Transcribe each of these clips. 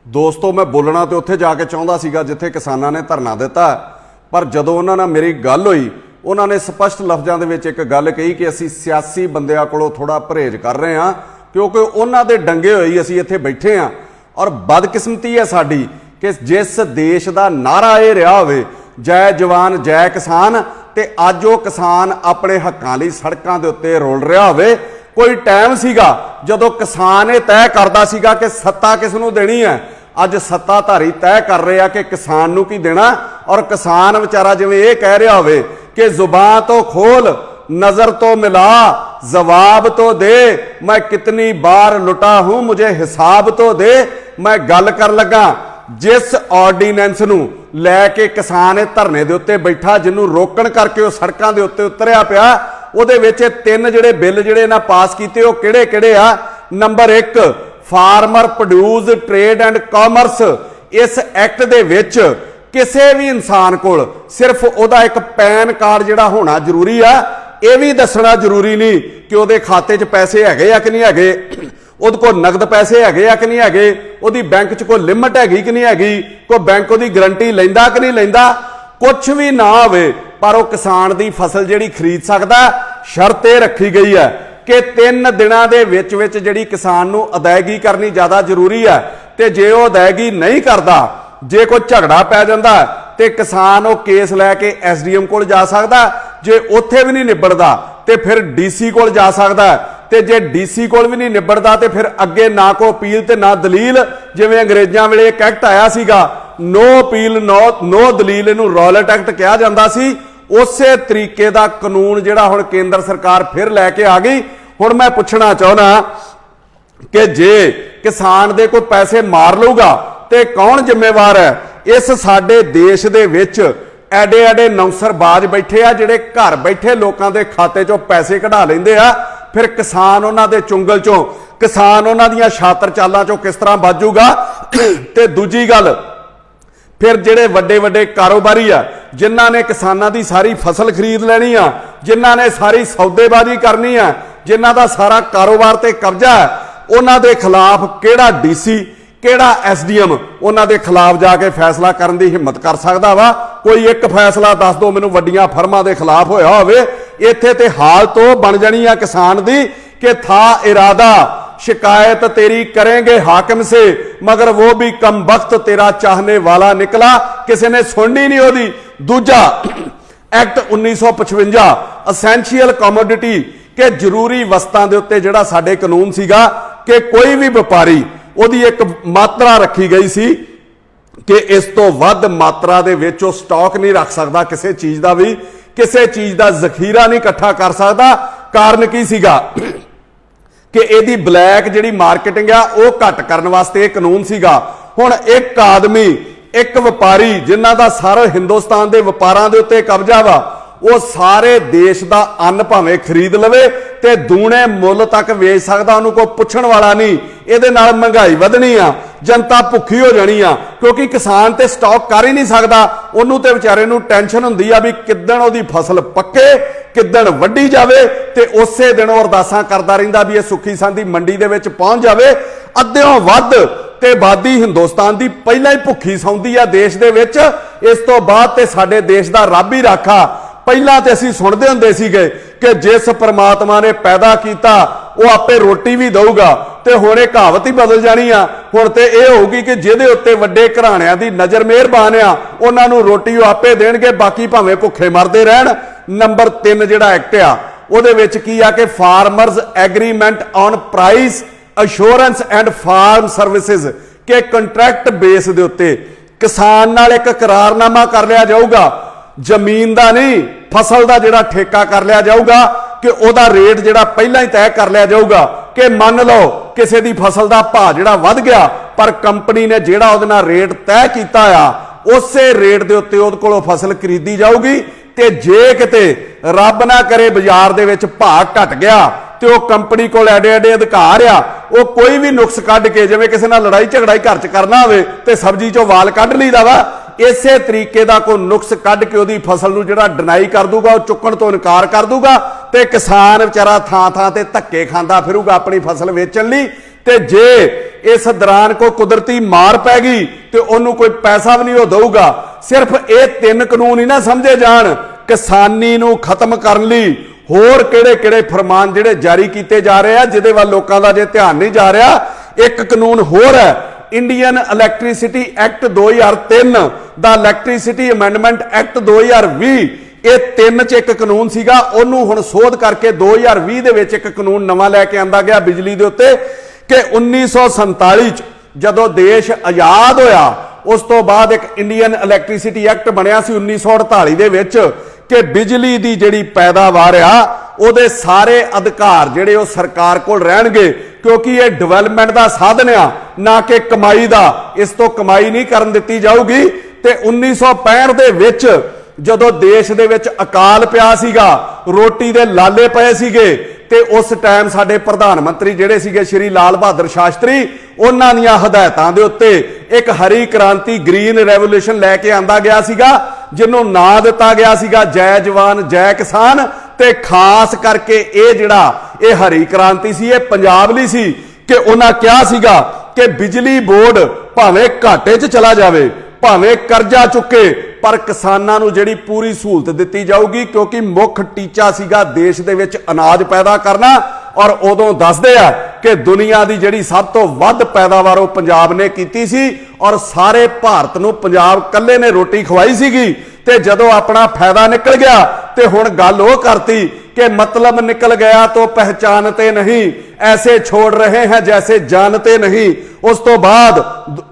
दोस्तों मैं बोलना तो उत्थे जाके चाहता सीगा जिथे किसानां ने धरना दिता, पर जदों उन्हां नाल मेरी गल होई उन्होंने स्पष्ट लफ्ज़ां दे विच एक गल कही कि असीं सियासी बंदियां कोलों थोड़ा परहेज कर रहे हैं क्योंकि उन्हां दे डंगे होई असीं इत्थे बैठे हाँ। और बदकिस्मती है साडी कि जिस देश का नारा ये रहा होवे जय जवान जय किसान, ते अज वो किसान अपने हक्कां लई सड़कां दे उत्ते रोल रहा होवे। कोई टाइम सीगा जदों किसान ये तय करदा सीगा कि सत्ता किस नूं देनी है, अज सत्ताधारी तय कर रहे हैं कि किसान नूं की देना। और किसान विचारा जिवें ये कह रहा होवे कि जुबान तो खोल नजर तो मिला जवाब तो दे, मैं कितनी बार लुटा हूं मुझे हिसाब तो दे। मैं गल कर लगा जिस ऑर्डीनेंस नूं लैके किसान ये धरने दे उत्ते बैठा, जिन्हों रोकण करके वो सड़कां दे उत्ते उतरिया पिया, ਉਹਦੇ ਵਿੱਚ ਤਿੰਨ ਜਿਹੜੇ ਬਿੱਲ ਜਿਹੜੇ ਇਹਨਾਂ ਪਾਸ ਕੀਤੇ ਉਹ ਕਿਹੜੇ ਕਿਹੜੇ ਆ। Number 1 farmer produce trade and commerce. ਇਸ ਐਕਟ ਦੇ ਵਿੱਚ ਕਿਸੇ ਵੀ ਇਨਸਾਨ ਕੋਲ ਸਿਰਫ ਉਹਦਾ ਇੱਕ ਪੈਨ ਕਾਰਡ ਜਿਹੜਾ ਹੋਣਾ ਜ਼ਰੂਰੀ ਆ। ਇਹ ਵੀ ਦੱਸਣਾ ਜ਼ਰੂਰੀ ਨਹੀਂ ਕਿ ਉਹਦੇ ਖਾਤੇ 'ਚ ਪੈਸੇ ਹੈਗੇ ਆ ਕਿ ਨਹੀਂ ਹੈਗੇ, ਉਹਦੇ ਕੋਲ ਨਗਦ ਪੈਸੇ ਹੈਗੇ ਆ ਕਿ ਨਹੀਂ ਹੈਗੇ, ਉਹਦੀ ਬੈਂਕ 'ਚ ਕੋਈ ਲਿਮਟ ਹੈਗੀ ਕਿ ਨਹੀਂ ਹੈਗੀ, ਕੋਈ ਬੈਂਕ ਉਹਦੀ ਗਰੰਟੀ ਲੈਂਦਾ ਕਿ नहीं ਲੈਂਦਾ। कुछ भी ना होवे पर वो किसान की फसल जिहड़ी खरीद सकदा। शर्त यह रखी गई है कि 3 दिनां दे विच विच जिहड़ी किसान नूं अदायगी करनी ज़्यादा जरूरी है, ते जे वो अदायगी नहीं करता, जे कोई झगड़ा पै जांदा ते किसान वो केस लैके SDM कोल जा सकदा। जे उत्थे भी नहीं निबड़दा ते फिर DC कोल जा सकदा, ते जे DC कोल भी नहीं निबड़दा ते फिर अगे ना कोई अपील ते ना दलील। जिवें अंग्रेज़ां वेले एक एक्ट आया सीगा नो अपील नो दलील, इनू रॉयलट एक्ट कहा जाता सी। उस तरीके का कानून जिहड़ा हुण केंद्र सरकार फिर लैके आ गई। हुण मैं पुछना चाहुंदा कि जे किसान दे कोई पैसे मार लूगा ते कौन जिम्मेवार है। इस साडे देश दे विच एडे एडे नौसरबाज बैठे आ जिहड़े घर बैठे लोकां दे खाते चों पैसे कढा लैंदे आ, फिर किसान उन्हां दे चुंगल चों, किसान उन्हां दीयां छातर चालां चों किस तरह बचूगा। ते दूजी गल फिर जिहड़े वड्डे वड्डे कारोबारी आ जिन्हां ने किसानां दी सारी फसल खरीद लैनी आ, जिन्हां ने सारी सौदेबाजी करनी आ, जिन्हां दा सारा कारोबार ते कब्जा है, उन्हां दे खिलाफ किहड़ा DC किहड़ा SDM उन्हां दे खिलाफ जाके फैसला करन दी हिम्मत कर सकदा वा। कोई एक फैसला दस दो मैनूं वड्डियां फर्मां दे खिलाफ होया होवे। इत्थे ते हाल तो बन जानी आ किसान दी कि था इरादा शिकायत तेरी करेंगे हाकिम से, मगर वो भी कम वक्त तेरा चाहने वाला निकला। किसी ने सुननी नहीं होती। दूजा एक्ट 1955 असैंशियल कमोडिटी के जरूरी वस्तां दे उत्ते जिहड़ा साडे कानून सीगा कि कोई भी व्यापारी ਉਹਦੀ एक मात्रा रखी गई सी कि इस तो वध मात्रा दे विच ਉਹ स्टॉक नहीं रख सकदा, किसी चीज़ का भी किसी चीज़ का जखीरा नहीं इकट्ठा कर सकता। कारण की सीगा कि यदी ब्लैक जिहड़ी मार्केटिंग आ वो घट करने वास्ते कानून सीगा। हुण एक आदमी एक व्यापारी जिन्हां दा सारे हिंदुस्तान के व्यापारां दे उत्ते कब्जा वा, वो सारे देश का अन्न भावें खरीद लवे ते दूने मुल तक वेच सकदा, उन्होंने कोई पुछण वाला नहीं। इहदे नाल महंगाई वधनी आ, जनता भुखी हो जानी आ, क्योंकि किसान ते स्टॉक कर ही नहीं सकदा। उन्होंने ते विचारे नूं टेंशन हुंदी आ भी किदण उहदी फसल पक्के किदण वड्डी जावे, ते उसे दिन वो अरदासां करदा रहिंदा भी ये सुखी सांदी मंडी दे विच पहुंच जावे। अद्धियों वध ते आबादी हिंदुस्तान दी पहलां ही भुखी सौंदी आ देश दे विच। इस तो बाद ते साडे देश दा रब ही राखा। पहला तो असीं सुणदे हुंदे सीगे कि जिस परमात्मा ने पैदा किया वो आपे रोटी भी देऊगा, ते हुण इह कहावत ही बदल जानी आ। हुण ते इह होगी कि जिहदे उत्ते वड्डे घराणिਆਂ दी नज़र मेहरबान आ उन्हां नूं रोटी वो आपे देणगे, बाकी भावें भुखे मरदे रहण। नंबर 3 जिहड़ा एक्ट आ ਉਹਦੇ ਵਿੱਚ ਕੀ ਆ कि farmers agreement on price assurance and farm services के कंट्रैक्ट बेस दे उत्ते किसान नाल एक करारनामा कर लिया जाऊगा। जमीन का नहीं फसल का जिहड़ा ठेका कर लिया जाऊगा कि ਉਹਦਾ रेट जिहड़ा पहला ही तय कर लिया जाऊगा कि मान लो किसी की फसल का भाव जिहड़ा वध गया पर कंपनी ने जिहड़ा ਉਹਦੇ ਨਾਲ रेट तय किया आ उसे रेट के उत्ते ਉਹਦੇ कोलों फसल खरीदी जाऊगी। ते जे किते रब ना करे बाजार दे विच भाव घट गया तो वह कंपनी को एडे एडे अधिकार आ, वो कोई भी नुक्स कढ़ के जिवें किसी नाल लड़ाई झगड़ा ही घर च करना होवे ते सब्जी चों वाल कढ़ लईदा वा, इसे तरीके का कोई नुक्स कढ़ के उहदी फसल नूं जिहड़ा डिनाई कर दूगा, वो चुकण तो इनकार कर दूगा, ते किसान विचारा थां थां ते धक्के खांदा फिरूगा अपनी फसल वेचण लई। ਤੇ ਜੇ इस दौरान कोई कुदरती मार पै गई तो उन्होंने कोई पैसा भी नहीं देगा। सिर्फ ये 3 कानून ही ना समझे जान, किसानी नूं खत्म करने लई होर किहड़े-किहड़े फरमान जिहड़े जारी किए जा रहे हैं जिहदे वल लोकां दा जे ध्यान नहीं जा रहा। एक कानून होर है इंडियन इलैक्ट्रिसिटी एक्ट 2003 दा इलैक्ट्रिसिटी अमेंडमेंट एक्ट 2020, ये 3 च एक कानून सीगा, उन्होंने हुण सोध करके 2020 दे विच एक कानून नवां लैके आंदा गया बिजली दे उत्ते कि 1947 जदों देश आज़ाद होया उस तो बाद एक इंडियन इलैक्ट्रिसिटी एक्ट बनया सी 1948 दे विच कि बिजली दी जिहड़ी पैदावार आ ਉਹਦੇ सारे अधिकार जिहड़े ਉਹ सरकार कोल रहणगे, क्योंकि ये डिवेलपमेंट का साधन आ ना कि कमाई का, इस तो कमाई नहीं करन दित्ती जाऊगी। ते 1965 दे विच जदों देश दे विच अकाल पिया सीगा, रोटी दे लाले पए सीगे, ते उस टाइम साडे प्रधानमंत्री जिहड़े सीगे श्री लाल बहादुर शास्त्री, उन्हां दीयां हदायतां दे उत्ते एक हरी क्रांति ग्रीन रेवोल्यूशन लैके आंदा गया सीगा, जिन्हों नाम दिता गया सीगा जय जवान जय किसान। ते खास करके ये जिहड़ा ये हरी क्रांति सी, ये पंजाब लई सी कि उन्हां कहा सीगा कि बिजली बोर्ड भावें घाटे च चला जावे, भावें कर्जा चुके, पर किसानां नूं जिहड़ी पूरी सहूलत दित्ती जाऊगी, क्योंकि मुख टीचा सीगा देश दे विच अनाज पैदा करना। और उदों दसदे आ कि दुनिया की जिहड़ी सब तो वध पैदावार वो पंजाब ने कीती सी और सारे भारत नूं पंजाब कल्ले ने रोटी खवाई सीगी। ते जदों अपना फायदा निकल गया ते हुण गल वो करती कि मतलब निकल गया तो पहचानते नहीं, ऐसे छोड़ रहे हैं जैसे जानते नहीं। उस तो बाद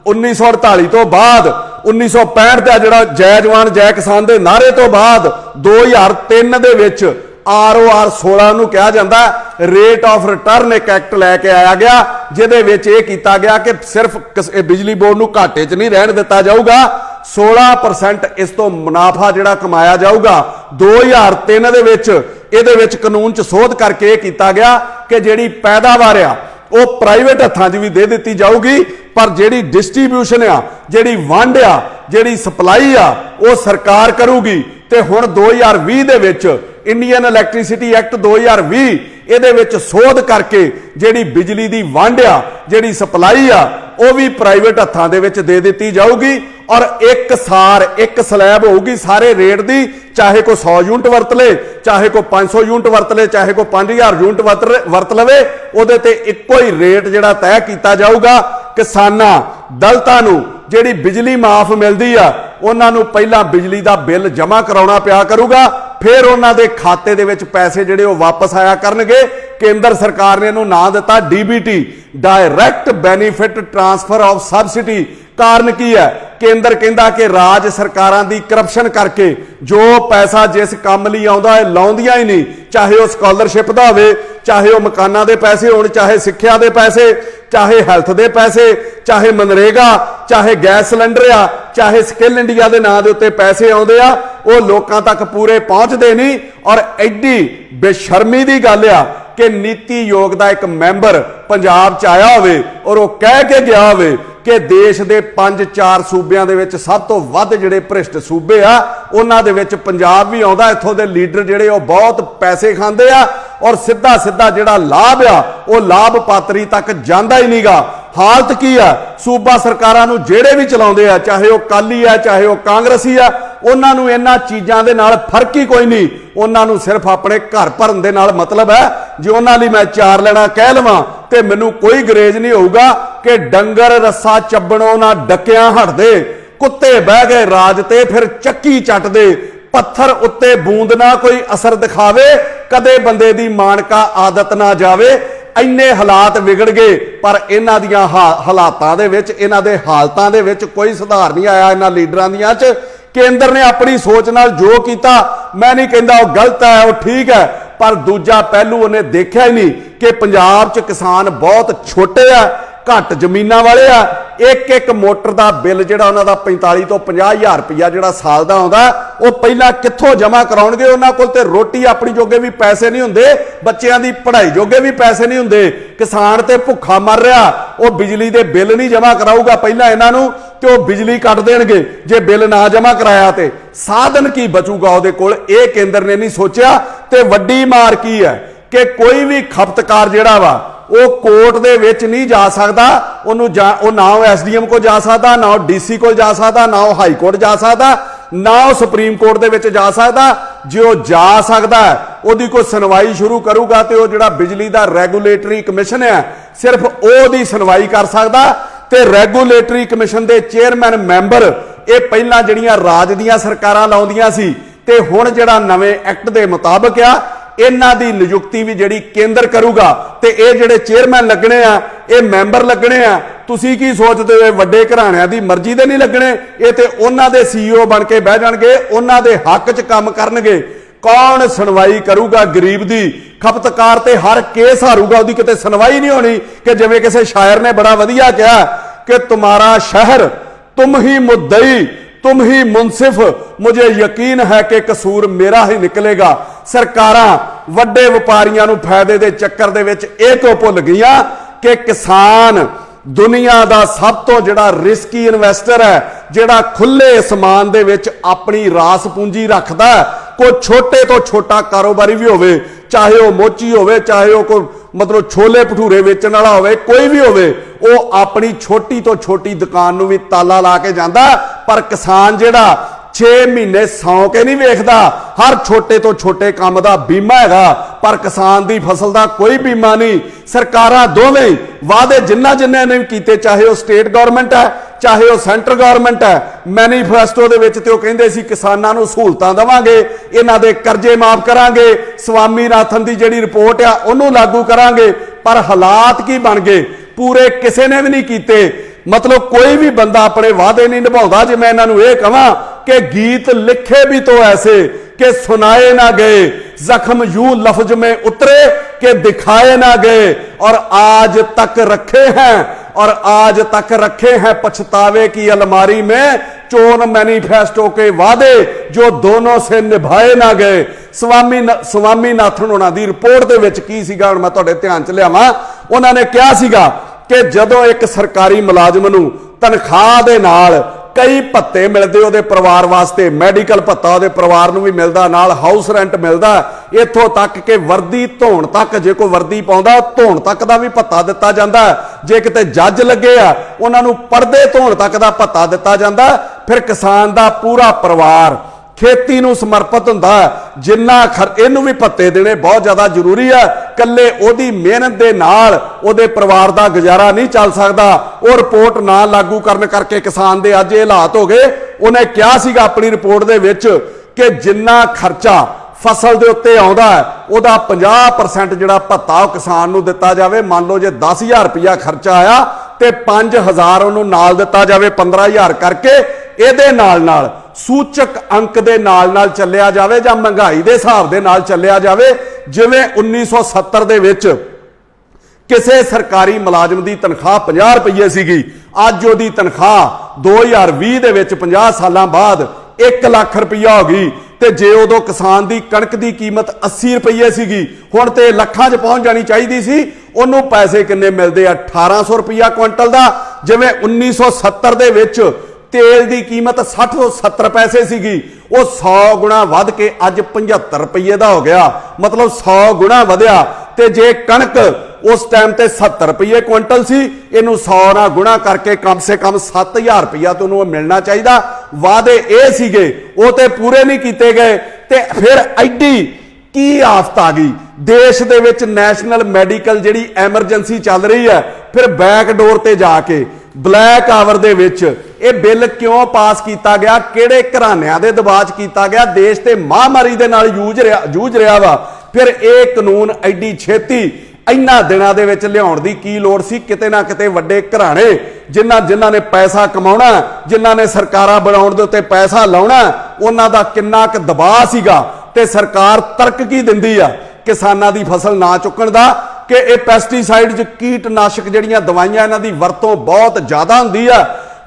1948 तो बाद 1965 का जिहड़ा जय जवान जय किसान के नारे तो बाद 2003 दे विच ROR 16 नूं कहा जाता रेट ऑफ रिटर्न एक एक्ट लैके आया गया, जिहदे विच ये कीता गया कि सिर्फ बिजली बोर्ड नूं घाटे च नहीं रहन दिता जाऊगा, 16% इस तो मुनाफा जिहड़ा कमाया जाऊगा। 2003 दे विच इहदे विच कानून च सोध करके कीता गया कि जिहड़ी पैदावार आ वो प्राइवेट हत्थां 'च भी दे दित्ती जाऊगी, पर जिहड़ी डिस्ट्रीब्यूशन आ, जिहड़ी वंड आ, जिहड़ी सप्लाई आ, वो सरकार करूगी। ते हुण 2020 दे विच इंडियन इलैक्ट्रिसिटी एक्ट 2020 ਇਹਦੇ ਵਿੱਚ ਸੋਧ ਕਰਕੇ ਜਿਹੜੀ ਬਿਜਲੀ ਦੀ ਵੰਡ ਆ, ਜਿਹੜੀ ਸਪਲਾਈ ਆ, ਉਹ ਵੀ ਪ੍ਰਾਈਵੇਟ ਹੱਥਾਂ ਦੇ ਵਿੱਚ ਦੇ ਦਿੱਤੀ ਜਾਊਗੀ ਔਰ ਇੱਕ ਸਾਰ ਇੱਕ ਸਲੈਬ ਹੋਊਗੀ ਸਾਰੇ ਰੇਟ ਦੀ, ਚਾਹੇ ਕੋਈ 100 ਯੂਨਿਟ ਵਰਤ ਲੇ, ਚਾਹੇ ਕੋਈ 500 ਯੂਨਿਟ ਵਰਤ ਲੇ, ਚਾਹੇ ਕੋਈ 5000 ਯੂਨਿਟ ਵਰਤ ਲਵੇ, ਉਹਦੇ ਤੇ ਇੱਕੋ ਹੀ ਰੇਟ ਜਿਹੜਾ ਤੈਅ ਕੀਤਾ ਜਾਊਗਾ। ਕਿਸਾਨਾਂ ਦਲਤਾਂ ਨੂੰ ਜਿਹੜੀ ਬਿਜਲੀ ਮਾਫ ਮਿਲਦੀ ਆ, ਉਹਨਾਂ ਨੂੰ ਪਹਿਲਾਂ ਬਿਜਲੀ ਦਾ ਬਿੱਲ ਜਮ੍ਹਾਂ ਕਰਾਉਣਾ ਪਿਆ ਕਰੂਗਾ, फिर उन्होंने खाते दे विच पैसे जिहड़े वो वापस आया करनगे। केंद्र सरकार ने इहनूं नाम दिता DBT, direct benefit transfer of subsidy. कारण की है? केंद्र कहंदा कि राज सरकारां दी करप्शन करके जो पैसा जिस काम लई आउंदा है लाउंदियां ही नहीं, चाहे वो स्कॉलरशिप दा होवे, चाहे वो मकानां दे पैसे होण, चाहे सिक्ख्या दे पैसे, चाहे हैल्थ दे पैसे, चाहे मनरेगा, चाहे गैस सिलेंडर आ, चाहे स्किल इंडिया के नाम के उत्ते पैसे आउंदे आ, वो लोकां तक पूरे पहुंचते नहीं। और एडी बेशर्मी की गल आ कि नीति आयोग का एक मैंबर पंजाब च आया होवे और वो कह के गया होवे कि देश के 5-4 सूबे दे विच सब तो वध जिहड़े भ्रिष्ट सूबे आ, उन्हां दे विच पंजाब भी आउंदा। इत्थों दे लीडर जिहड़े वो बहुत पैसे खांदे आ और सीधा सीधा जिहड़ा लाभ आ वो लाभ पात्री तक जांदा ही नहींगा। हालत की है? सूबा सरकारां नूं जिहड़े भी चलाउंदे आ, चाहे वो काली आ, चाहे वो कांग्रेसी आ, उन्हां नूं इन्हां चीज़ां दे नाल फर्क ही कोई नहीं। उन्हां नूं सिर्फ अपने घर भरन दे नाल मतलब है। जे उन्हां लई मैं 4 लेना कह लवां ते मैनूं कोई गरेज नहीं होऊगा कि डंगर रस्सा चब्बणों ना डकियां हटदे, कुत्ते बह गए राज ते फिर चक्की चटदे, पत्थर उत्ते बूंद ना कोई असर दिखावे, कदे बंदे दी मानका आदत ना जावे। इन्ने हालात बिगड़ गए, पर इन्हां दियां हालातां दे विच, इन्हां दे हालतां दे विच कोई सुधार नहीं आया। इन्हां लीडरां दियां च केंद्र ने अपनी सोच नाल जो कीता, मैं नहीं कहंदा वो गलत है, वो ठीक है, पर दूजा पहलू उन्हें देखा ही नहीं कि पंजाब च किसान बहुत छोटे आ, घट जमीनां वाले आ। एक एक मोटर का बिल जिहड़ा उन्हां दा 45 तो 50 हज़ार रुपया जिहड़ा साल दा आउंदा, वो पहलां कित्थों जमा कराउणगे? उन्हां कोल ते रोटी अपनी जोगे भी पैसे नहीं हुंदे, बच्चिआं दी पढ़ाई जोगे भी पैसे नहीं हुंदे। किसान ते भुखा मर रहा, वो बिजली दे बिल नहीं जमा कराऊगा पहलां इन्हां नूं ते वो बिजली कट देणगे। जे बिल ना जमा कराया ते साधन की बचूगा उहदे कोल? ये केंद्र ने नहीं सोचिया। ते वड्डी मार की है कि कोई भी खपतकार जिहड़ा वा वो कोर्ट दे विच नहीं जा सकता, वो ना SDM को जा सकता, ना DC को जा सकता, ना हाई कोर्ट जा सकता, ना सुप्रीम कोर्ट दे विच जा सकता। जो जा सकता है ओदी कोई सुनवाई शुरू करूगा तो जिहड़ा बिजली का रेगूलेटरी कमिशन है सिर्फ ओदी सुनवाई कर सकता। ते रेगूलेटरी कमिशन के चेयरमैन मैंबर ये पहलां जिहड़ियां राज दीयां सरकारां लाउंदियां सी ते हुण जिहड़ा नवें एक्ट के मुताबिक आ इन्हां दी नियुक्ति भी जिहड़ी केंद्र करूगा ते ये जिहड़े चेयरमैन लगने आ ये मैंबर लगने आ। तुसीं की सोचदे हो वड्डे घराणिਆਂ दी मर्जी दे नहीं लगने, ये ते उन्हां दे CEO बन के बह जाणगे, उन्हां दे हक च काम करनगे। कौन सुनवाई करूगा गरीब दी? खपतकार ते हर केस हारूगा, उसकी किते सुनवाई नहीं होनी। कि जिवें किसी शायर ने बड़ा वधिया कहा कि तुम्हारा शहर तुम ही मुद्दई तुम ही मुनसिफ, मुझे यकीन है कि कसूर मेरा ही निकलेगा। सरकारां वड्डे व्यापारियों नूं फायदे दे चक्कर दे विच इह क्यों भुल गईयां कि किसान दुनिया का सब तो जिहड़ा रिस्की इन्वेस्टर है, जिहड़ा खुले आसमान दे विच अपनी रास पूंजी रखदा, कोई छोटे तो छोटा कारोबारी भी होवे, चाहे वह मोची होवे, चाहे वह कोई मतलब छोले भटूरे वेचण वाला होवे, कोई भी होवे, वो अपनी छोटी तो छोटी दुकान नूं भी ताला ला के जांदा। पर किसान जिहड़ा 6 महीने सौ के नहीं वेखदा, हर छोटे तो छोटे काम का बीमा हैगा, पर किसान की फसल का कोई बीमा नहीं। सरकारां दोवें वादे जिन्ना जिन्ने ने कीते, चाहे वह स्टेट गवर्नमेंट है चाहे वह सेंटर गवर्नमेंट है, मैनीफेस्टो दे विच ते ओह कहिंदे सी किसानां नूं सहूलतां देवांगे, इन्हां दे कर्जे माफ करांगे, स्वामीनाथन की जिहड़ी रिपोर्ट आ उहनूं लागू करांगे। पर हालात की बन गए? पूरे किसी ने भी नहीं कीते। मतलब कोई भी बंदा अपने वादे नहीं निभाउंदा। जे मैं इन्हां नूं इह कहां कि गीत लिखे भी तो ऐसे कि सुनाए ना गए, जख्म यूं लफ्ज में उतरे कि दिखाए ना गए, और आज तक रखे हैं और आज तक रखे हैं पछतावे की अलमारी में चोन मैनिफेस्टो के वादे जो दोनों से निभाए ना गए। स्वामीनाथन होना दी रिपोर्ट दे विच की सीगा, हुण मैं तुहाडे ध्यान च लियावां। उन्हां ने कहा सीगा कि जदों एक सरकारी मुलाजम नूं तनख्वाह दे नाल कई भत्ते मिलते ਉਹਦੇ परिवार वास्ते, मैडिकल भत्ता ਉਹਦੇ परिवार ਨੂੰ भी मिलता, नाल हाउस रेंट मिलता, इत्थों तक कि वर्दी धोण तक, जे कोई वर्दी पाउंदा धोण तक का भी भत्ता दिता जाता। जे किते जज लगे आ उन्हां नूं पर्दे धोण तक का भत्ता दिता जाता। फिर किसान का पूरा परिवार खेती नूं समर्पित हुंदा, जिन्ना इहनूं भी भत्ते देने बहुत ज़्यादा जरूरी है। कल्ले ओदी मेहनत दे नाल ओदे परिवार का गुजारा नहीं चल सकता। वो रिपोर्ट ना लागू करने करके किसान दे अज हालात हो गए। उन्हें कहा सीगा अपनी रिपोर्ट दे विच कि जिन्ना खर्चा फसल दे उत्ते आउंदा है उहदा 50% जिहड़ा भत्ता किसान नूं दिता जावे। मान लो जे 10,000 रुपया खर्चा आया तो 5,000 उहनूं नाल दिता जावे, 15,000 करके इहदे नाल सूचक अंक दे नाल चलिया जावे जां महंगाई दे हिसाब दे नाल चलिया जावे। जिवें 1970 दे विच किसी सरकारी मुलाजम की तनख्वाह 50 रुपये सीगी, अज उहदी तनख्वाह 2020 दे विच 50 सालां बाद 1 लाख रुपया हो गई। ते जे उदों किसान की कणक की कीमत 80 रुपये सीगी, हुण ते लखां च पहुंच जानी चाहिए सी। उन्होंने पैसे किन्ने मिलते आ? 1800 रुपया क्विंटल का। जिवें 1970 दे विच तेल की कीमत 60 ਤੋਂ 70 पैसे सीगी, वो 100 गुणा वध के अज 75 रुपये का हो गया। मतलब 100 गुणा वधिया। ते जे कणक उस टाइम ते 70 रुपये क्विंटल सी, इनू 100 नाल गुणा करके कम से कम 7,000 रुपया तो उन्होंने मिलना चाहिए। वादे ये सीगे वो तो पूरे नहीं किए गए। ते फिर एडी की आफत आ गई देश दे विच, नैशनल मैडिकल जिहड़ी एमरजेंसी चल रही है, फिर बैकडोर ते जाके ब्लैक आवर दे विच ये बिल क्यों पास किया गया, किहड़े घराणिਆਂ दे दबाव च किया गया? देश ते महामारी दे नाल जूझ रहा वा। फिर ये कानून एडी छेती इन्हां दिनां दे विच लियाउण दी की लोड़ सी? किते ना किते वड्डे घराणे जिन्हां ने पैसा कमाउणा, जिन्हां ने सरकारां बनाउण दे उत्ते पैसा लाउणा, उन्हां दा किन्ना क दबाव सीगा। ते सरकार तर्क की दिंदी आ किसानां दी फसल ना चुकण दा कि ये पैसटीसाइड कीटनाशक जिहड़ियां दवाइयां इन्हां दी वरतों बहुत ज़्यादा हुंदी आ,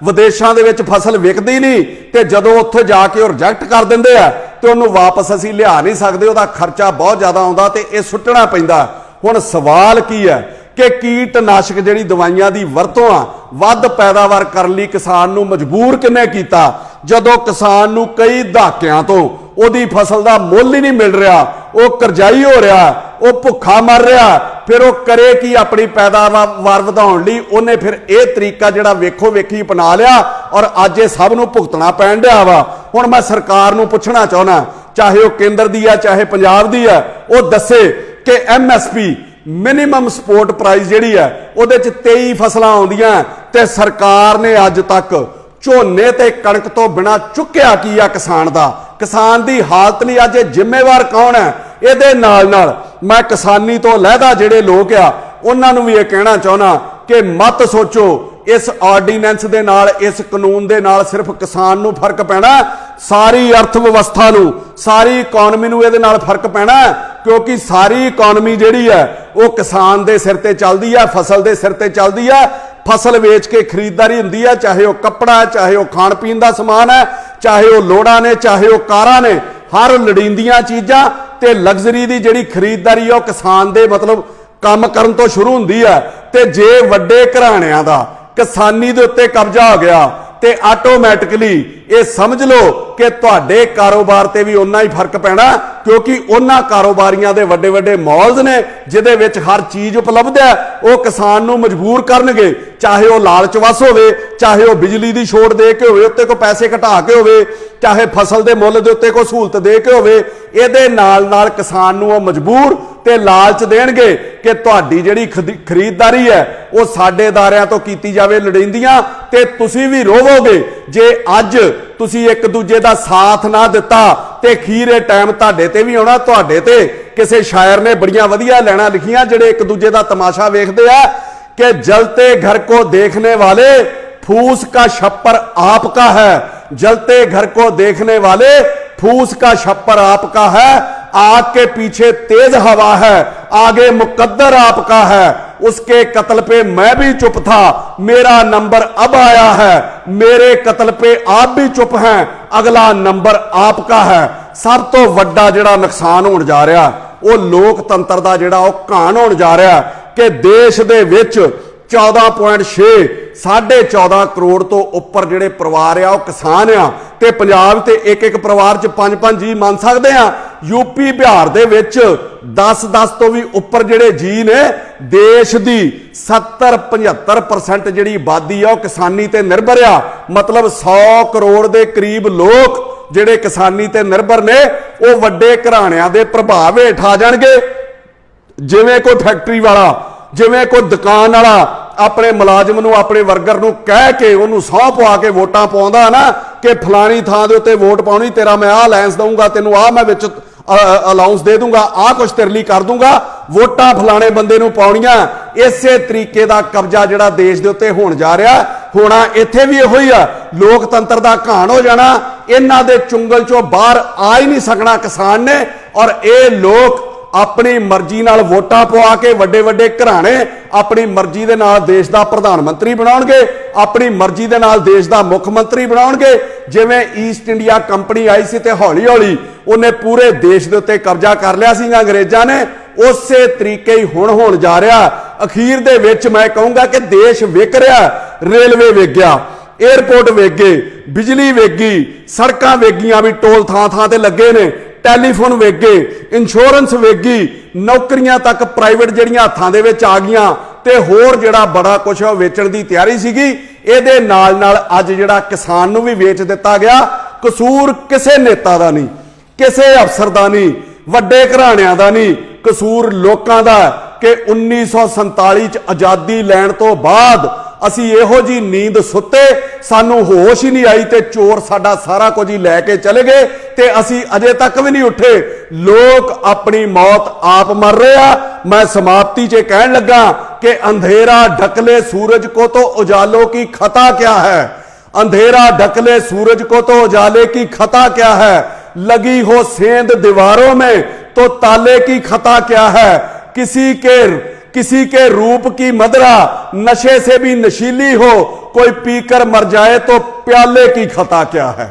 विदेशों दे विच फसल विकदी नहीं, ते जदों उत्थे जाके रिजेक्ट कर दिंदे आ ते उहनूं वापस असीं लिया नहीं सकदे, उहदा खर्चा बहुत ज़्यादा आउंदा ते इह सुੱਟਣਾ पैंदा। हुण सवाल की है कि कीटनाशक जिहड़ी दवाइयां दी वरतों आ वध पैदावार करने लई किसान नूं मजबूर किने कीता? जदों किसान नूं कई दहाकिਆਂ ਤੋਂ ਉਹਦੀ फसल का मुल ही नहीं मिल रहा, वो करजाई हो रहा, वो भुखा मर रहा, फिर वो करे कि अपनी पैदावार ਵਧਾਉਣ ਲਈ ਉਹਨੇ फिर ये तरीका ਜਿਹੜਾ ਵੇਖੋ ਵੇਖੀ अपना लिया और ਅੱਜ ਇਹ ਸਭ ਨੂੰ ਭੁਗਤਣਾ ਪੈਣ ਡਿਆ ਵਾ। ਹੁਣ मैं सरकार ਨੂੰ ਪੁੱਛਣਾ ਚਾਹੁੰਦਾ, चाहे वो केंद्र दी है चाहे पंजाब दी है, वो दसे कि MSP मिनिमम सपोर्ट प्राइस जिहड़ी है ਉਹਦੇ ਚ 23 फसलां आउंदियां ते सरकार ने अज तक ਝੋਨੇ ते कणक तो बिना चुक्या की आ किसान दी हालत लई अज जिम्मेवार कौन है? ਇਹਦੇ ਨਾਲ मैं किसानी तो लहदा ਜਿਹੜੇ लोग आ ਉਹਨਾਂ ਨੂੰ भी ये कहना चाहना कि मत सोचो इस आर्डीनेंस दे नाल, इस कानून दे नाल सिर्फ किसान नूं फर्क पैना, सारी अर्थ व्यवस्था नूं, सारी इकोनॉमी नूं इहदे नाल फर्क पैना, क्योंकि सारी इकोनॉमी जिहड़ी है वो किसान दे सिर ते चलदी है, फसल दे सिर ते चलदी है। फसल वेच के खरीददारी हुंदी है, चाहे वो कपड़ा है, चाहे वो खाण पीण दा समान है, चाहे वो लोड़ां ने, चाहे वो कारां ने, हर लड़ींदियां चीज़ां ते लग्जरी दी जिहड़ी खरीददारी है वो किसान दे मतलब काम करन तो शुरू हुंदी है। ते जे वड्डे घराणियां दा किसानी दे उत्ते कब्जा हो गया ते आटोमैटिकली ये समझ लो कि तुहाडे कारोबार ते भी उन्ना ही फर्क पैना, क्योंकि उन्हां कारोबारियां दे वड्डे वड्डे मॉल्स ने जिहदे विच हर चीज़ उपलब्ध है, वो किसान नूं मजबूर करनगे, चाहे वो लालच वस होवे, चाहे वो बिजली दी छोट दे के होवे, उत्ते को पैसे घटा के होवे, चाहे फसल दे मुੱਲ दे उत्ते को सहूलत दे के होवे, इहदे नाल किसान नूं मजबूर ते लालच देणगे कि तुहाडी जिहड़ी खरीददारी है वो साडे दारियां तो कीती जावे लड़ींदियां, ते तुसीं भी रोवोगे जे अज तुसीं एक दूजे दा साथ ना दिता ते खीरे टाइम तुहाडे ते भी आउणा। तुहाडे ते किसी शायर ने बड़ियां वधिया लाइनां लिखियां जिहड़े एक दूजे दा तमाशा वेखदे आ कि जलते घर को देखने वाले फूस का छप्पर आपका है, जलते घर को देखने वाले फूस का छप्पर आपका है, आग के पीछे तेज हवा है, आगे मुकद्दर आपका है, उसके कत्ल पे मैं भी चुप था, मेरा नंबर अब आया है, मेरे कत्ल पे आप भी चुप हैं, अगला नंबर आपका है। सब तो वड्डा जिहड़ा नुकसान होण जा रहा वो लोकतंत्र दा जिहड़ा वो घाण होण जा रहा कि देश दे विच 14.6 14.5 करोड़ तो उपर जिहड़े परिवार आ किसान आ, ते पंजाब ते एक परिवार च 5-5 जी मान सकते हैं। यूपी बिहार दे विच 10-10 तो भी उपर जिहड़े जी ने, देश दी 70-75% जिहड़ी आबादी आ किसानी ते निर्भर आ, मतलब 100 करोड़ दे करीब लोग जिहड़े किसानी ते निर्भर ने, वो वड्डे घराणिਆਂ दे प्रभाव हेठ आ जाणगे। जिवें कोई फैक्टरी वाला, जिवें कोई दुकान वाला अपने मुलाजम नूं, अपने वर्कर नूं कह के उन्होंने सौं पवा के वोटां पाउंदा ना कि फलानी थां दे उत्ते वोट पाउणी, तेरा मैं आ लाइनस दूंगा, तेनों आ मैं विच अलाउंस दे दूंगा, आ कुछ तेरे लिए कर दूंगा, वोटां फलाने बंदे नूं पाउणीआं। इसे तरीके का कब्जा जिहड़ा देश दे उत्ते होण जा रहा, होना इत्थे भी इहो ही आ, लोकतंत्र दा घाण हो जाना, इन्हां दे चुंगल चों बाहर आ ही नहीं सकना किसान ने। और ये लोग अपनी मर्जी नाल वोटां पवा के वड्डे वड्डे घराणे अपनी मर्जी दे नाल देश दा प्रधानमंत्री बनाउणगे, अपनी मर्जी दे नाल देश दा मुख मंत्री बनाउणगे। जिवें ईस्ट इंडिया कंपनी आई सी ते हौली हौली उन्हें पूरे देश दे उत्ते कब्जा कर लिया सी अंग्रेजां ने, उसे तरीके ही हुण होण जा रहा। अखीर दे विच मैं कहूँगा कि देश विक रहा, रेलवे विक गया, एयरपोर्ट विक गए, बिजली विक गई, सड़कां विक गईयां भी टोल थां थां ते लगे ने, टैलीफोन विक गए, इंश्योरेंस विक गई, नौकरियां तक प्राइवेट जिहड़ियां हत्थां दे विच आ गईयां ते होर जिहड़ा बड़ा कुछ वेचण दी तैयारी सीगी। इहदे नाल नाल अज जिहड़ा किसान नूं भी वेच दित्ता गया। कसूर किसे नेता दा नहीं, किसे अफसर दा नहीं, वड्डे घराणिਆਂ दा नहीं, कसूर लोकां दा कि 1947 च आज़ादी लैण तो बाद असी इहो जी नींद सुते, सानू होश ही नहीं आई ते चोर साडा सारा कुछ ही लैके चले गए ते असी अजे तक भी नहीं उठे। लोग अपनी मौत आप मर रहे हैं। मैं समाप्ति च कहन लगा कि अंधेरा ढकले सूरज को तो उजालों की खता क्या है, अंधेरा ढकले सूरज को तो उजाले की खता क्या है, लगी हो सेंध दीवारों में तो ताले की खता क्या है, किसी के रूप की मदरा नशे से भी नशीली हो, कोई पीकर मर जाए तो प्याले की खता क्या है।